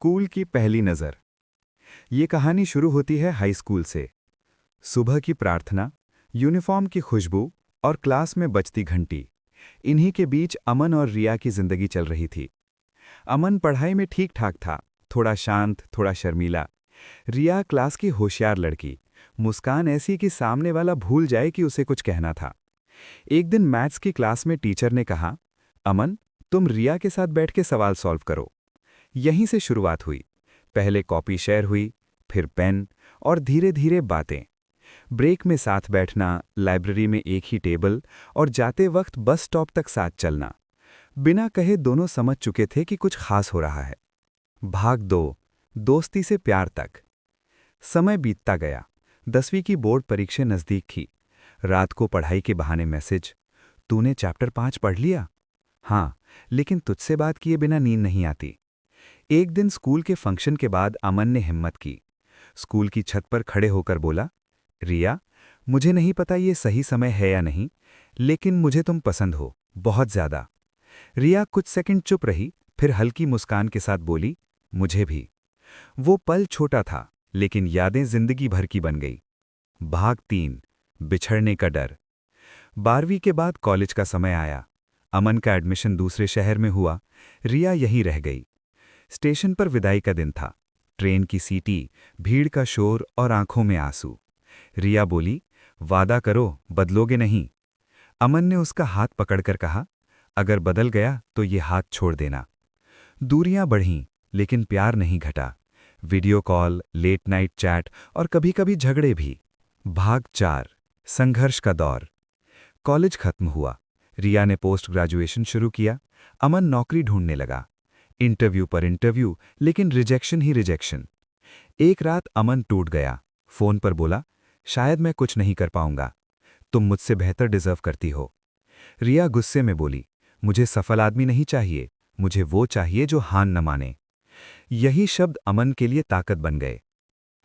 School की पहली नज़र। ये कहानी शुरू होती है हाई स्कूल से। सुबह की प्रार्थना, यूनिफॉर्म की खुशबू और क्लास में बजती घंटी, इन्हीं के बीच अमन और रिया की जिंदगी चल रही थी। अमन पढ़ाई में ठीक ठाक था, थोड़ा शांत, थोड़ा शर्मीला। रिया क्लास की होशियार लड़की, मुस्कान ऐसी कि सामने वाला भूल जाए कि उसे कुछ कहना था। एक दिन मैथ्स की क्लास में टीचर ने कहा, अमन, तुम रिया के साथ बैठ के सवाल सॉल्व करो। यहीं से शुरुआत हुई। पहले कॉपी शेयर हुई, फिर पेन, और धीरे धीरे बातें। ब्रेक में साथ बैठना, लाइब्रेरी में एक ही टेबल, और जाते वक्त बस स्टॉप तक साथ चलना। बिना कहे दोनों समझ चुके थे कि कुछ खास हो रहा है। भाग 2, दोस्ती से प्यार तक। समय बीतता गया। 10वीं की बोर्ड परीक्षा नज़दीक थी। रात को पढ़ाई के बहाने मैसेज, तूने चैप्टर 5 पढ़ लिया? हाँ, लेकिन तुझसे बात किए बिना नींद नहीं आती। एक दिन स्कूल के फंक्शन के बाद अमन ने हिम्मत की। स्कूल की छत पर खड़े होकर बोला, रिया, मुझे नहीं पता ये सही समय है या नहीं, लेकिन मुझे तुम पसंद हो, बहुत ज़्यादा। रिया कुछ सेकंड चुप रही, फिर हल्की मुस्कान के साथ बोली, मुझे भी। वो पल छोटा था, लेकिन यादें जिंदगी भर की बन गई। भाग 3, बिछड़ने का डर। 12वीं के बाद कॉलेज का समय आया। अमन का एडमिशन दूसरे शहर में हुआ, रिया यहीं रह गई। स्टेशन पर विदाई का दिन था। ट्रेन की सीटी, भीड़ का शोर और आंखों में आंसू। रिया बोली, वादा करो, बदलोगे नहीं। अमन ने उसका हाथ पकड़कर कहा, अगर बदल गया तो ये हाथ छोड़ देना। दूरियां बढ़ीं, लेकिन प्यार नहीं घटा। Video call, late night chat और कभी-कभी झगड़े भी। भाग 4, संघर्ष का दौर। कॉलेज खत्म हुआ। रिया ने पोस्ट ग्रेजुएशन शुरू किया। अमन नौकरी ढूंढने लगा। इंटरव्यू पर इंटरव्यू, लेकिन रिजेक्शन ही रिजेक्शन। एक रात अमन टूट गया। फोन पर बोला, शायद मैं कुछ नहीं कर पाऊंगा। तुम मुझसे बेहतर डिजर्व करती हो। रिया गुस्से में बोली, मुझे सफल आदमी नहीं चाहिए, मुझे वो चाहिए जो हार न माने। यही शब्द अमन के लिए ताकत बन गए।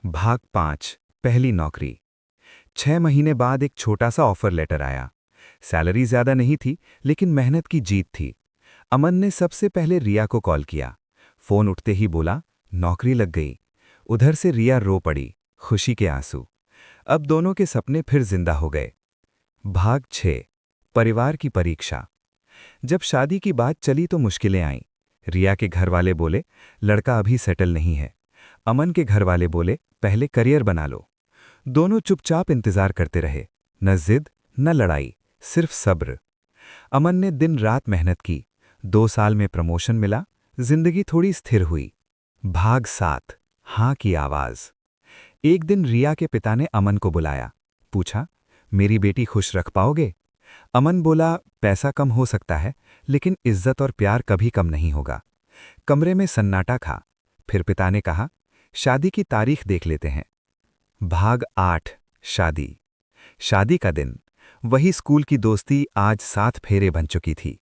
भाग 5, पहली नौकरी। 6 महीने बाद एक छोटा सा ऑफर लेटर आया। सैलरी ज्यादा नहीं थी, लेकिन मेहनत की जीत थी। अमन ने सबसे पहले रिया को कॉल किया। फोन उठते ही बोला, नौकरी लग गई। उधर से रिया रो पड़ी, खुशी के आंसू। अब दोनों के सपने फिर जिंदा हो गए। भाग 6, परिवार की परीक्षा। जब शादी की बात चली तो मुश्किलें आईं। रिया के घर वाले बोले, लड़का अभी सेटल नहीं है। अमन के घर वाले बोले, पहले करियर बना लो। दोनों चुपचाप इंतजार करते रहे। न जिद, न लड़ाई, सिर्फ सब्र। अमन ने दिन रात मेहनत की। 2 साल में प्रमोशन मिला, जिंदगी थोड़ी स्थिर हुई। भाग 7, हाँ की आवाज। एक दिन रिया के पिता ने अमन को बुलाया। पूछा, मेरी बेटी खुश रख पाओगे? अमन बोला, पैसा कम हो सकता है, लेकिन इज्जत और प्यार कभी कम नहीं होगा। कमरे में सन्नाटा था। फिर पिता ने कहा, शादी की तारीख देख लेते हैं। भाग 8, शादी। शादी का दिन। वही स्कूल की दोस्ती आज 7 फेरे बन चुकी थी।